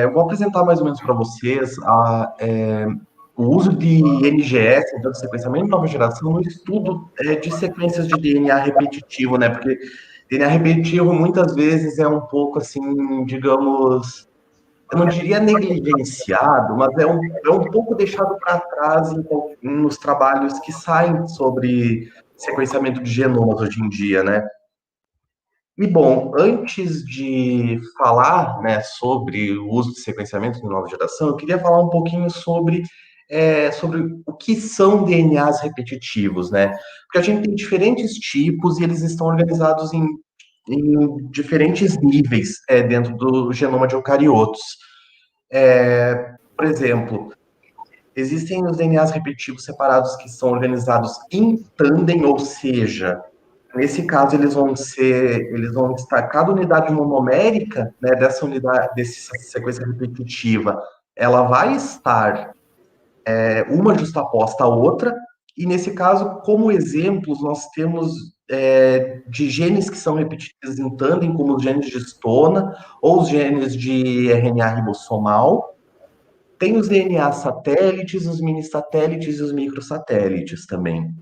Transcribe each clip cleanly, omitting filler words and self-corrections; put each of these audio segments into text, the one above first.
Eu vou apresentar mais ou menos para vocês o uso de NGS, então de sequenciamento de nova geração, no estudo de sequências de DNA repetitivo, né? Porque DNA repetitivo muitas vezes é um pouco assim, digamos, eu não diria negligenciado, mas é um pouco deixado para trás nos trabalhos que saem sobre sequenciamento de genomas hoje em dia, né? E bom, antes de falar, né, sobre o uso de sequenciamento de nova geração, eu queria falar um pouquinho sobre o que são DNAs repetitivos, né? Porque a gente tem diferentes tipos e eles estão organizados em diferentes níveis dentro do genoma de eucariotos. Por exemplo, existem os DNAs repetitivos separados que são organizados em tandem, ou seja, nesse caso, eles vão estar, cada unidade monomérica, né, dessa unidade, dessa sequência repetitiva, ela vai estar uma justaposta à outra, e nesse caso, como exemplos, nós temos de genes que são repetidos em tandem, como os genes de histona, ou os genes de RNA ribossomal. Tem os DNA satélites, os mini satélites e os microsatélites também.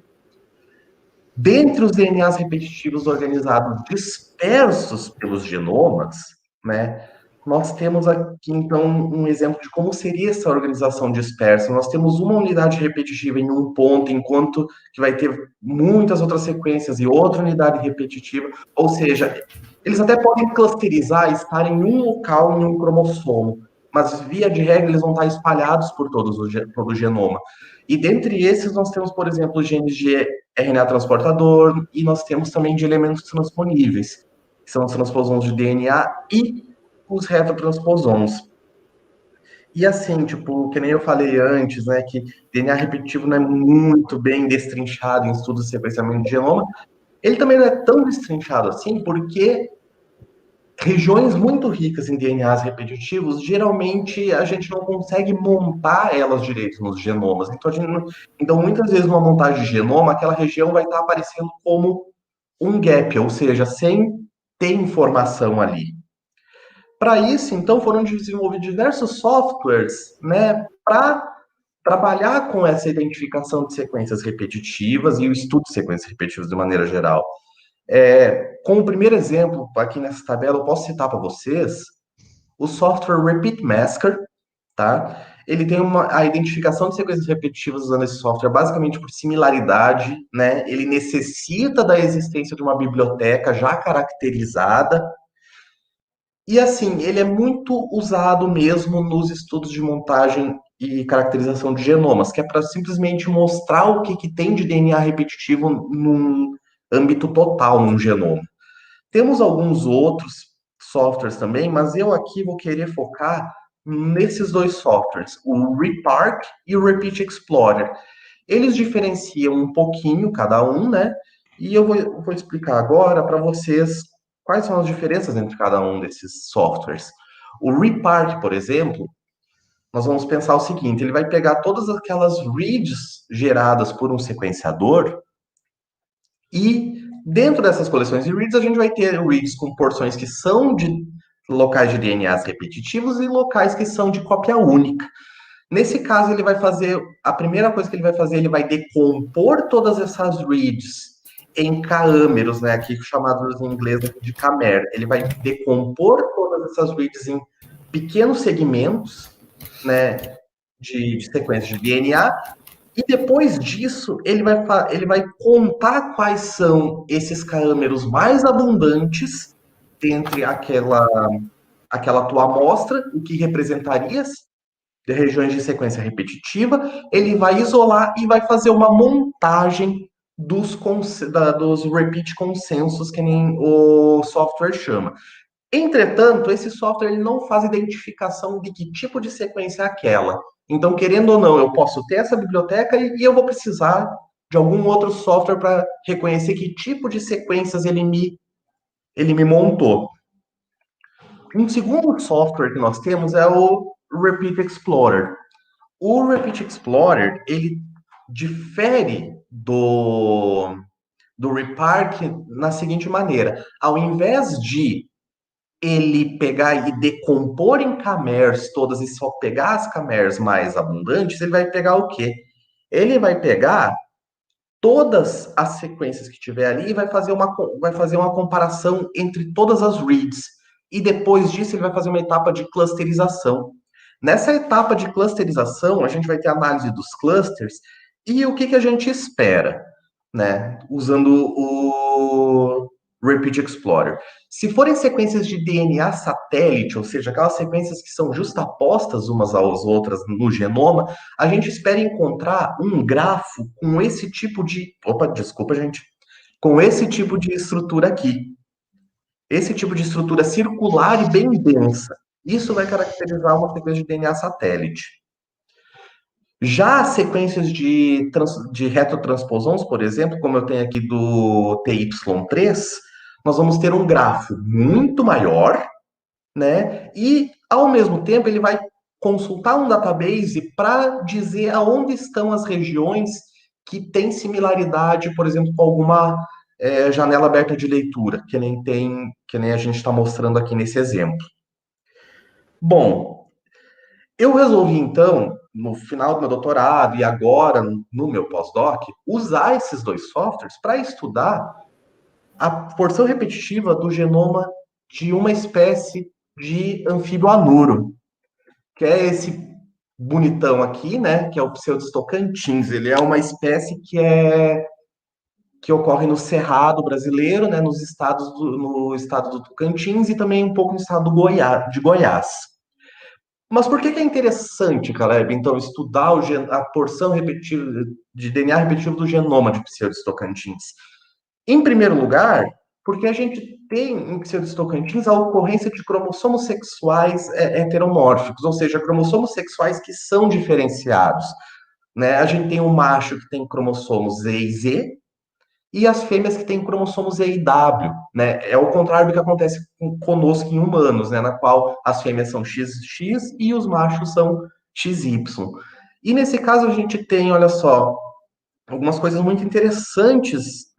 Dentre os DNAs repetitivos organizados dispersos pelos genomas, né, nós temos aqui, então, um exemplo de como seria essa organização dispersa. Nós temos uma unidade repetitiva em um ponto, enquanto que vai ter muitas outras sequências e outra unidade repetitiva. Ou seja, eles até podem clusterizar, estar em um local, em um cromossomo, mas, via de regra, eles vão estar espalhados por todo o genoma. E dentre esses, nós temos, por exemplo, genes de RNA transportador, e nós temos também de elementos transponíveis, que são os transposons de DNA e os retrotransposons. E assim, tipo, que nem eu falei antes, né, que DNA repetitivo não é muito bem destrinchado em estudos de sequenciamento de genoma, ele também não é tão destrinchado assim, porque regiões muito ricas em DNAs repetitivos, geralmente a gente não consegue montar elas direito nos genomas. Então, muitas vezes, numa montagem de genoma, aquela região vai estar aparecendo como um gap, ou seja, sem ter informação ali. Para isso, então, foram desenvolvidos diversos softwares, né, para trabalhar com essa identificação de sequências repetitivas e o estudo de sequências repetitivas de maneira geral. Como primeiro exemplo, aqui nessa tabela, eu posso citar para vocês o software Repeat Masker, tá? Ele tem a identificação de sequências repetitivas usando esse software basicamente por similaridade, né? Ele necessita da existência de uma biblioteca já caracterizada. E assim, ele é muito usado mesmo nos estudos de montagem e caracterização de genomas, que é para simplesmente mostrar o que tem de DNA repetitivo num âmbito total, num genoma. Temos alguns outros softwares também, mas eu aqui vou querer focar nesses dois softwares, o RePark e o Repeat Explorer. Eles diferenciam um pouquinho cada um, né? E eu vou explicar agora para vocês quais são as diferenças entre cada um desses softwares. O RePark, por exemplo, nós vamos pensar o seguinte: ele vai pegar todas aquelas reads geradas por um sequenciador e dentro dessas coleções de reads, a gente vai ter reads com porções que são de locais de DNAs repetitivos e locais que são de cópia única. Nesse caso, ele vai fazer, a primeira coisa que ele vai fazer, ele vai decompor todas essas reads em caâmeros, né, aqui chamados em inglês de camer. Ele vai decompor todas essas reads em pequenos segmentos, né, de sequências de DNA, e depois disso, ele vai contar quais são esses caâmeros mais abundantes dentre aquela tua amostra, o que representaria de regiões de sequência repetitiva. Ele vai isolar e vai fazer uma montagem dos repeat consensos, que nem o software chama. Entretanto, esse software ele não faz identificação de que tipo de sequência é aquela. Então, querendo ou não, eu posso ter essa biblioteca e eu vou precisar de algum outro software para reconhecer que tipo de sequências ele me montou. Um segundo software que nós temos é o Repeat Explorer. O Repeat Explorer, ele difere do Repark na seguinte maneira: ao invés de ele pegar e decompor em camers todas e só pegar as camers mais abundantes, ele vai pegar o quê? Ele vai pegar todas as sequências que tiver ali e vai fazer uma comparação entre todas as reads. E depois disso, ele vai fazer uma etapa de clusterização. Nessa etapa de clusterização, a gente vai ter análise dos clusters e o que, que a gente espera, né? Usando o Repeat Explorer. Se forem sequências de DNA satélite, ou seja, aquelas sequências que são justapostas umas às outras no genoma, a gente espera encontrar um grafo com esse tipo de. Opa, desculpa, gente. Com esse tipo de estrutura aqui. Esse tipo de estrutura circular e bem densa. Isso vai caracterizar uma sequência de DNA satélite. Já as sequências de retrotransposons, por exemplo, como eu tenho aqui do TY3, nós vamos ter um grafo muito maior, né? E, ao mesmo tempo, ele vai consultar um database para dizer aonde estão as regiões que têm similaridade, por exemplo, com alguma janela aberta de leitura, que nem a gente está mostrando aqui nesse exemplo. Bom, eu resolvi, então, no final do meu doutorado e agora no meu pós-doc, usar esses dois softwares para estudar a porção repetitiva do genoma de uma espécie de anfíbio anuro, que é esse bonitão aqui, né, que é o Pseudus tocantins. Ele é uma espécie que ocorre no Cerrado brasileiro, né, no estado do Tocantins e também um pouco no estado de Goiás. Mas por que é interessante, Caleb, então, estudar a porção repetitiva de DNA repetitivo do genoma de Pseudus tocantins? Em primeiro lugar, porque a gente tem em Pseudus tocantins a ocorrência de cromossomos sexuais heteromórficos, ou seja, cromossomos sexuais que são diferenciados. Né? A gente tem um macho que tem cromossomos Z e Z, e as fêmeas que têm cromossomos E e W, né? É o contrário do que acontece conosco em humanos, né? Na qual as fêmeas são XX e os machos são XY. E nesse caso a gente tem, olha só, algumas coisas muito interessantes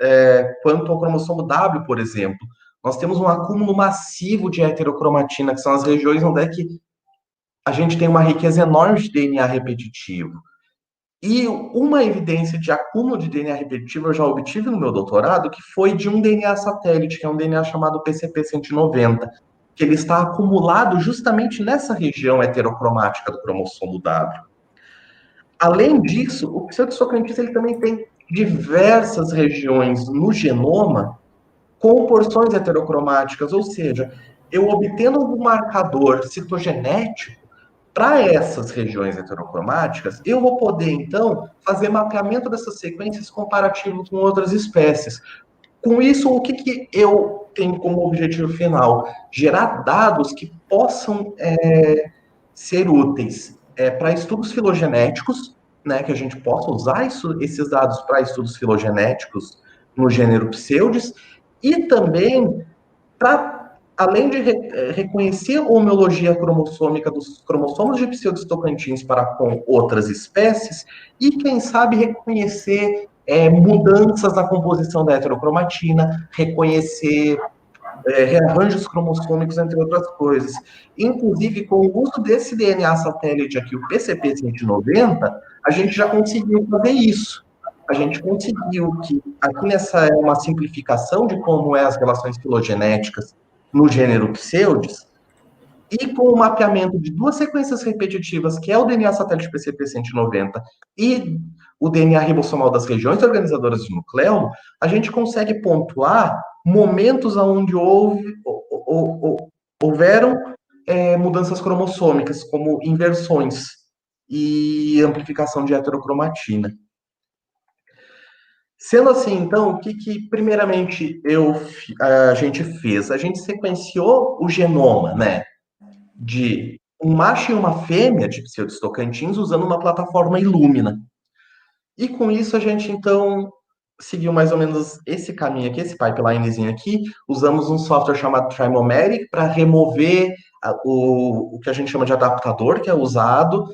quanto ao cromossomo W, por exemplo. Nós temos um acúmulo massivo de heterocromatina, que são as regiões onde é que a gente tem uma riqueza enorme de DNA repetitivo. E uma evidência de acúmulo de DNA repetitivo eu já obtive no meu doutorado, que foi de um DNA satélite, que é um DNA chamado PCP190, que ele está acumulado justamente nessa região heterocromática do cromossomo W. Além disso, o pseudosocantins ele também tem diversas regiões no genoma com porções heterocromáticas, ou seja, eu obtendo um marcador citogenético para essas regiões heterocromáticas, eu vou poder, então, fazer mapeamento dessas sequências comparativas com outras espécies. Com isso, o que eu tenho como objetivo final? Gerar dados que possam ser úteis para estudos filogenéticos, né, que a gente possa usar esses dados para estudos filogenéticos no gênero Pseudis, e também para, além de reconhecer a homeologia cromossômica dos cromossomos de Pseudis tocantins para com outras espécies, e quem sabe reconhecer mudanças na composição da heterocromatina, reconhecer rearranjos cromossômicos, entre outras coisas. Inclusive, com o uso desse DNA satélite aqui, o PCP190, a gente já conseguiu fazer isso. A gente conseguiu que, aqui nessa é uma simplificação de como é as relações filogenéticas no gênero Pseudis, e com o mapeamento de duas sequências repetitivas, que é o DNA satélite PCP190 e o DNA ribossomal das regiões organizadoras de nucleolo, a gente consegue pontuar momentos onde houveram mudanças cromossômicas, como inversões e amplificação de heterocromatina. Sendo assim, então, o que primeiramente a gente fez? A gente sequenciou o genoma, né, de um macho e uma fêmea de Pseudis tocantins usando uma plataforma Illumina. E com isso a gente, então, seguiu mais ou menos esse caminho aqui, esse pipelinezinho aqui. Usamos um software chamado Trimomeric para remover o que a gente chama de adaptador, que é usado,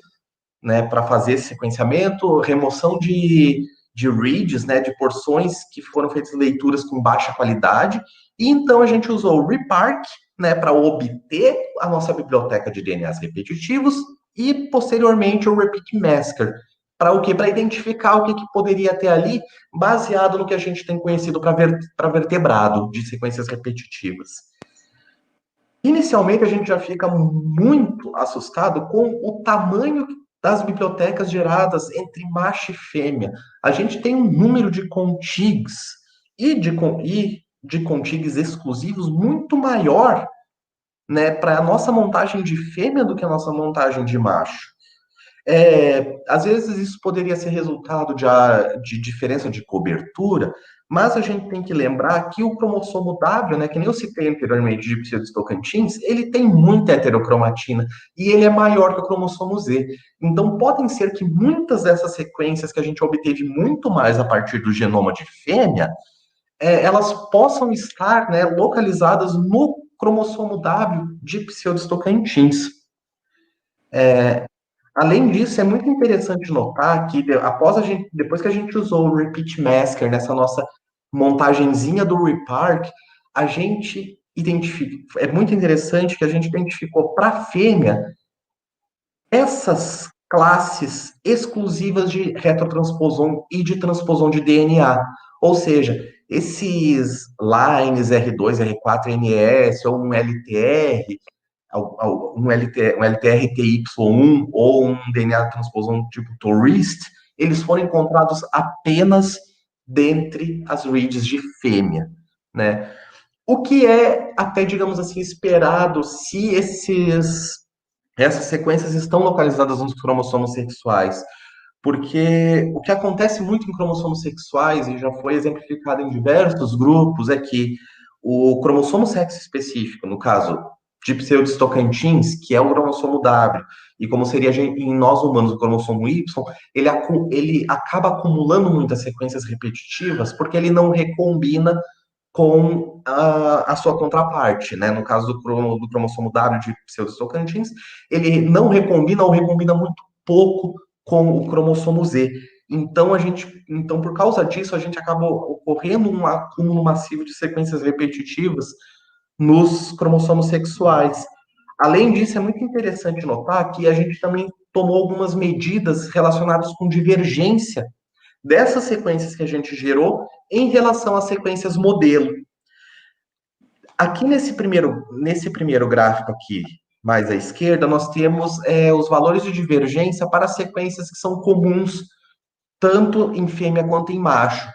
né, para fazer esse sequenciamento, remoção de reads, né, de porções que foram feitas leituras com baixa qualidade. E então a gente usou o Repark, né, para obter a nossa biblioteca de DNAs repetitivos e, posteriormente, o Repeat Masker. Para o quê? Para identificar o que poderia ter ali, baseado no que a gente tem conhecido para vertebrado de sequências repetitivas. Inicialmente, a gente já fica muito assustado com o tamanho das bibliotecas geradas entre macho e fêmea. A gente tem um número de contigs e de contigs exclusivos muito maior, né, para a nossa montagem de fêmea do que a nossa montagem de macho. Às vezes isso poderia ser resultado de diferença de cobertura, mas a gente tem que lembrar que o cromossomo W, né, que nem eu citei anteriormente de Pseudostocantins, ele tem muita heterocromatina e ele é maior que o cromossomo Z. Então podem ser que muitas dessas sequências que a gente obteve muito mais a partir do genoma de fêmea, elas possam estar, né, localizadas no cromossomo W de Pseudostocantins. Além disso, é muito interessante notar que depois que a gente usou o Repeat Masker nessa nossa montagenzinha do Repark, a gente identifica, é muito interessante que a gente identificou para a fêmea essas classes exclusivas de retrotransposon e de transposon de DNA. Ou seja, esses lines R2, R4, NS ou um LTR, um LTR-TY1 ou um DNA transposon tipo Tourist, eles foram encontrados apenas dentre as reads de fêmea, né? O que é até, digamos assim, esperado se essas sequências estão localizadas nos cromossomos sexuais. Porque o que acontece muito em cromossomos sexuais, e já foi exemplificado em diversos grupos, é que o cromossomo sexo específico, no caso de pseudostocantins, que é o cromossomo W, e como seria em nós humanos o cromossomo Y, ele acaba acumulando muitas sequências repetitivas porque ele não recombina com a sua contraparte, né? No caso do cromossomo W de pseudostocantins, ele não recombina ou recombina muito pouco com o cromossomo Z. Então, por causa disso, a gente acaba ocorrendo um acúmulo massivo de sequências repetitivas nos cromossomos sexuais. Além disso, é muito interessante notar que a gente também tomou algumas medidas relacionadas com divergência dessas sequências que a gente gerou em relação às sequências modelo. Aqui nesse primeiro gráfico aqui, mais à esquerda, nós temos os valores de divergência para sequências que são comuns tanto em fêmea quanto em macho.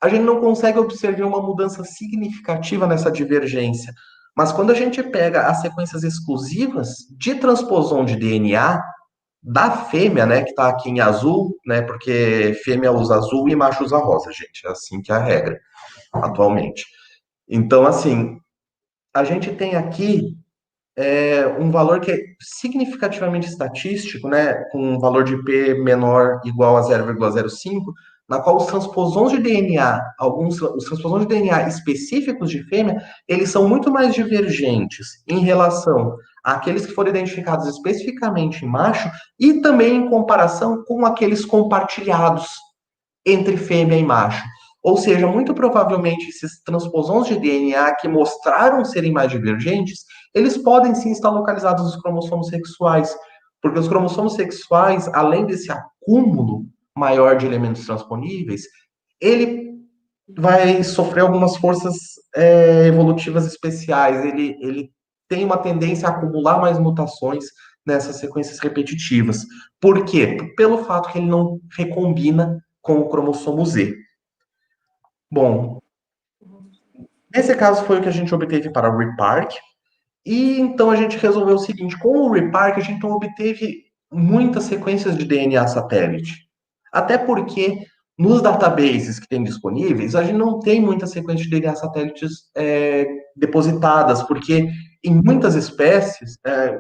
A gente não consegue observar uma mudança significativa nessa divergência, mas quando a gente pega as sequências exclusivas de transposon de DNA da fêmea, né, que está aqui em azul, né, porque fêmea usa azul e macho usa rosa, gente, é assim que é a regra atualmente. Então, assim, a gente tem aqui um valor que é significativamente estatístico, né, com um valor de P menor igual a 0,05, na qual os transposons de DNA, os transposons de DNA específicos de fêmea, eles são muito mais divergentes em relação àqueles que foram identificados especificamente em macho e também em comparação com aqueles compartilhados entre fêmea e macho. Ou seja, muito provavelmente esses transposons de DNA que mostraram serem mais divergentes, eles podem sim estar localizados nos cromossomos sexuais, porque os cromossomos sexuais, além desse acúmulo maior de elementos transponíveis, ele vai sofrer algumas forças evolutivas especiais, ele tem uma tendência a acumular mais mutações nessas sequências repetitivas. Por quê? Pelo fato que ele não recombina com o cromossomo Z. Bom, nesse caso foi o que a gente obteve para o Repark, e então a gente resolveu o seguinte: com o Repark a gente não obteve muitas sequências de DNA satélite. Até porque nos databases que tem disponíveis, a gente não tem muitas sequências de DNA satélites depositadas, porque em muitas espécies,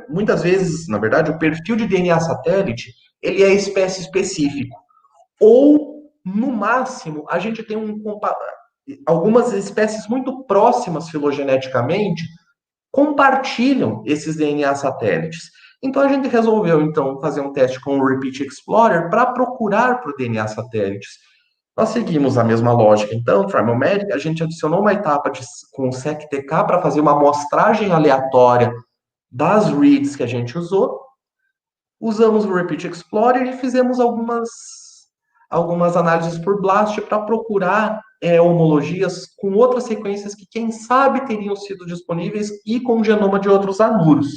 muitas vezes, na verdade, o perfil de DNA satélite ele é espécie específico. Ou, no máximo, a gente tem algumas espécies muito próximas filogeneticamente compartilham esses DNA satélites. Então a gente resolveu então fazer um teste com o Repeat Explorer para procurar por DNA satélites. Nós seguimos a mesma lógica, então, Trimalmeric, a gente adicionou uma etapa com o SecTK para fazer uma amostragem aleatória das reads que a gente usou, usamos o Repeat Explorer e fizemos algumas análises por BLAST para procurar homologias com outras sequências que, quem sabe, teriam sido disponíveis e com o genoma de outros anuros.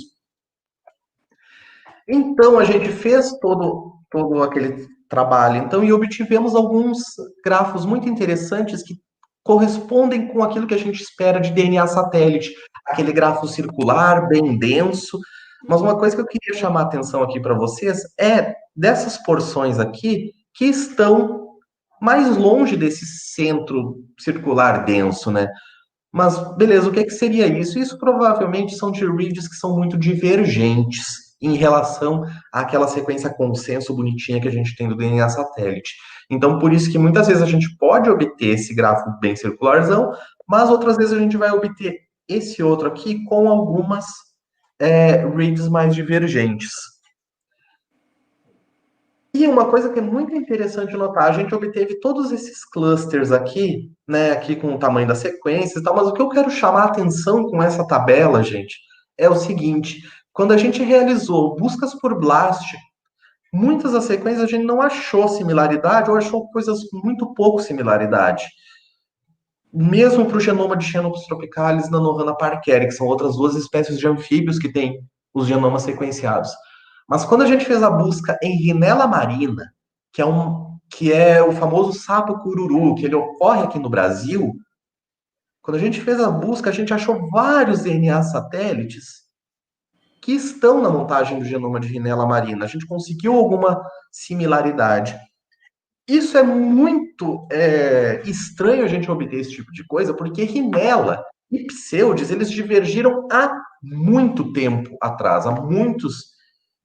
Então, a gente fez todo aquele trabalho, então, e obtivemos alguns grafos muito interessantes que correspondem com aquilo que a gente espera de DNA satélite, aquele grafo circular, bem denso. Mas uma coisa que eu queria chamar a atenção aqui para vocês é dessas porções aqui que estão mais longe desse centro circular denso, né? Mas, beleza, o que, que seria isso? Isso provavelmente são de reads que são muito divergentes em relação àquela sequência consenso bonitinha que a gente tem do DNA satélite. Então, por isso que muitas vezes a gente pode obter esse gráfico bem circularzão, mas outras vezes a gente vai obter esse outro aqui com algumas reads mais divergentes. E uma coisa que é muito interessante notar, a gente obteve todos esses clusters aqui, né, aqui com o tamanho das sequências e tal, mas o que eu quero chamar a atenção com essa tabela, gente, é o seguinte: quando a gente realizou buscas por BLAST, muitas das sequências a gente não achou similaridade ou achou coisas com muito pouco similaridade. Mesmo para o genoma de Xenopus tropicalis e Nanohana parkeri, que são outras duas espécies de anfíbios que têm os genomas sequenciados. Mas quando a gente fez a busca em Rhinella marina, que é o famoso sapo cururu, que ele ocorre aqui no Brasil, quando a gente fez a busca, a gente achou vários DNA satélites que estão na montagem do genoma de Rhinella marina. A gente conseguiu alguma similaridade. Isso é muito estranho a gente obter esse tipo de coisa, porque Rhinella e Pseudes, eles divergiram há muito tempo atrás, há muitos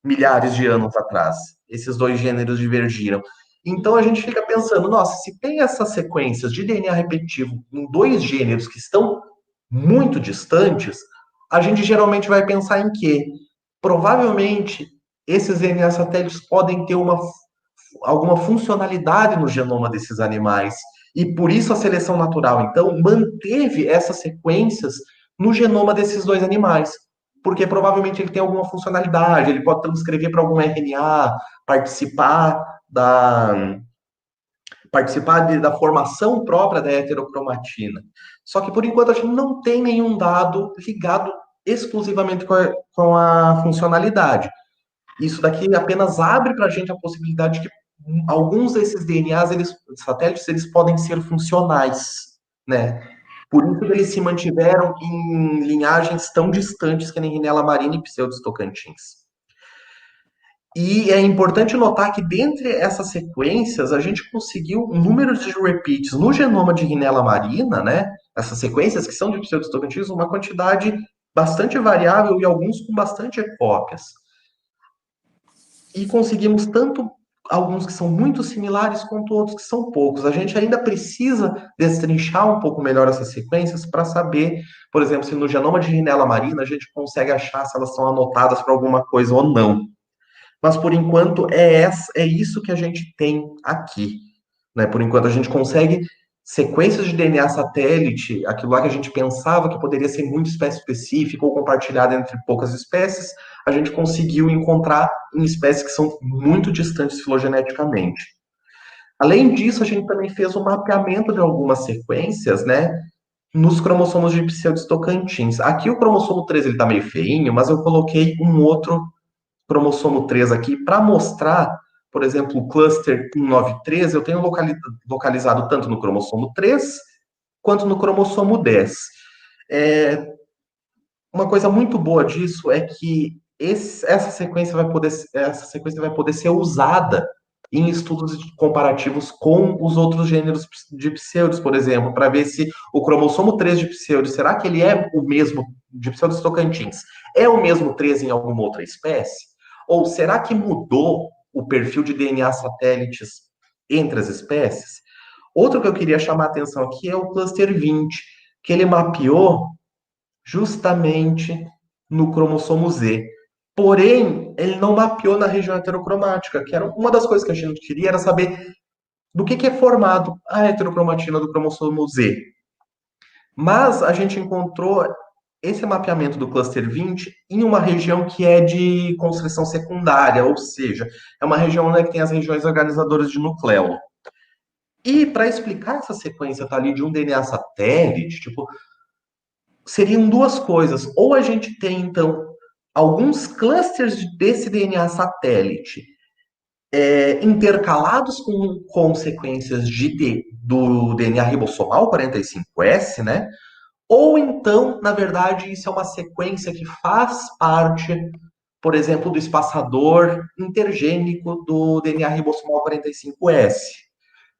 milhares de anos atrás. Esses dois gêneros divergiram. Então a gente fica pensando, nossa, se tem essas sequências de DNA repetitivo em dois gêneros que estão muito distantes, a gente geralmente vai pensar em quê? Provavelmente esses DNA satélites podem ter alguma funcionalidade no genoma desses animais. E por isso a seleção natural, então, manteve essas sequências no genoma desses dois animais. Porque provavelmente ele tem alguma funcionalidade, ele pode transcrever para algum RNA, da formação própria da heterocromatina. Só que por enquanto a gente não tem nenhum dado ligado exclusivamente com a funcionalidade. Isso daqui apenas abre para a gente a possibilidade de que alguns desses DNAs, satélites, eles podem ser funcionais, né? Por isso eles se mantiveram em linhagens tão distantes que nem Rhinella marina e Pseudos Tocantins. E é importante notar que dentre essas sequências a gente conseguiu números de repeats no genoma de Rhinella marina, né? Essas sequências que são de Pseudos Tocantins, uma quantidade bastante variável e alguns com bastante cópias. E conseguimos tanto alguns que são muito similares quanto outros que são poucos. A gente ainda precisa destrinchar um pouco melhor essas sequências para saber, por exemplo, se no genoma de Rhinella marina a gente consegue achar se elas são anotadas para alguma coisa ou não. Mas por enquanto é isso que a gente tem aqui, né? Por enquanto a gente consegue sequências de DNA satélite, aquilo lá que a gente pensava que poderia ser muito espécie específica ou compartilhada entre poucas espécies, a gente conseguiu encontrar em espécies que são muito distantes filogeneticamente. Além disso, a gente também fez o mapeamento de algumas sequências, né, nos cromossomos de Pseudos Tocantins. Aqui o cromossomo 3 ele tá meio feinho, mas eu coloquei um outro cromossomo 3 aqui para mostrar, por exemplo, o cluster 193, eu tenho localizado tanto no cromossomo 3 quanto no cromossomo 10. Uma coisa muito boa disso é que essa sequência vai poder ser usada em estudos comparativos com os outros gêneros de pseudos, por exemplo, para ver se o cromossomo 3 de pseudos, será que ele é o mesmo de pseudos tocantins? É o mesmo 3 em alguma outra espécie? Ou será que mudou o perfil de DNA satélites entre as espécies? Outro que eu queria chamar a atenção aqui é o cluster 20, que ele mapeou justamente no cromossomo Z. Porém, ele não mapeou na região heterocromática, que era uma das coisas que a gente queria, era saber do que é formado a heterocromatina do cromossomo Z. Mas a gente encontrou esse mapeamento do cluster 20 em uma região que é de construção secundária, ou seja, é uma região, né, que tem as regiões organizadoras de nucleolo. E para explicar essa sequência tá ali de um DNA satélite, tipo, seriam duas coisas. Ou a gente tem, então, alguns clusters desse DNA satélite intercalados com consequências do DNA ribossomal 45S, né? Ou então, na verdade, isso é uma sequência que faz parte, por exemplo, do espaçador intergênico do DNA ribossomal 45S.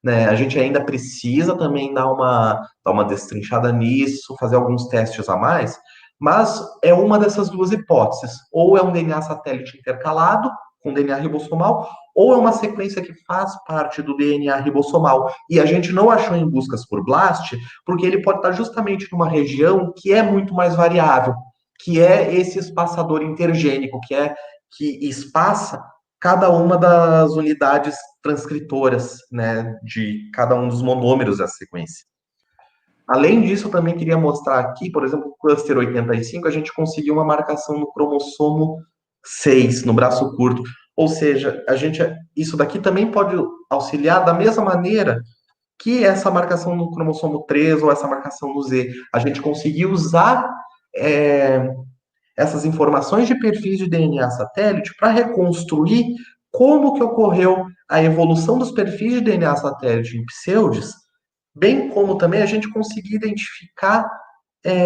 Né? A gente ainda precisa também dar uma destrinchada nisso, fazer alguns testes a mais, mas é uma dessas duas hipóteses. Ou é um DNA satélite intercalado com DNA ribossomal, ou é uma sequência que faz parte do DNA ribossomal. E a gente não achou em buscas por BLAST, porque ele pode estar justamente numa região que é muito mais variável, que é esse espaçador intergênico, que espaça cada uma das unidades transcritoras, né, de cada um dos monômeros da sequência. Além disso, eu também queria mostrar aqui, por exemplo, o cluster 85, a gente conseguiu uma marcação no cromossomo 6, no braço curto. Ou seja, isso daqui também pode auxiliar da mesma maneira que essa marcação no cromossomo 3 ou essa marcação no Z. A gente conseguiu usar essas informações de perfis de DNA satélite para reconstruir como que ocorreu a evolução dos perfis de DNA satélite em pseudes, bem como também a gente conseguir identificar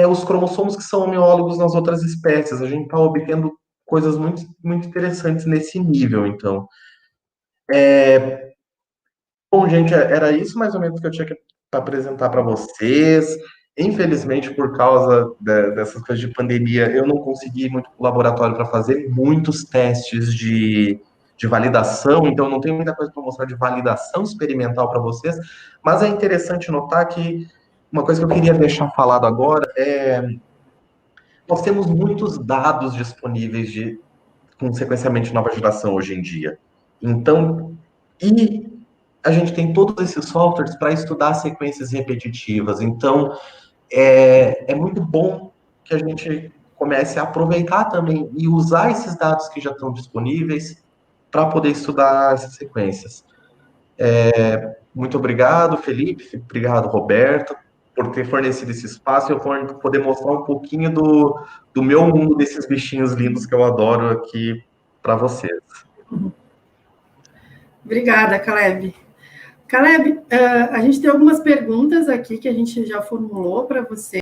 os cromossomos que são homeólogos nas outras espécies. A gente está obtendo coisas muito, muito interessantes nesse nível, então. Bom, gente, era isso mais ou menos que eu tinha que apresentar para vocês. Infelizmente, por causa dessas coisas de pandemia, eu não consegui ir muito para o laboratório para fazer muitos testes de validação, então não tenho muita coisa para mostrar de validação experimental para vocês, mas é interessante notar que uma coisa que eu queria deixar falado agora é nós temos muitos dados disponíveis com sequenciamento de nova geração hoje em dia. Então, e a gente tem todos esses softwares para estudar sequências repetitivas. Então, é muito bom que a gente comece a aproveitar também e usar esses dados que já estão disponíveis para poder estudar essas sequências. Muito obrigado, Felipe. Obrigado, Roberto, por ter fornecido esse espaço e eu poder mostrar um pouquinho do meu mundo desses bichinhos lindos que eu adoro aqui para vocês. Obrigada, Caleb. Caleb, a gente tem algumas perguntas aqui que a gente já formulou para você.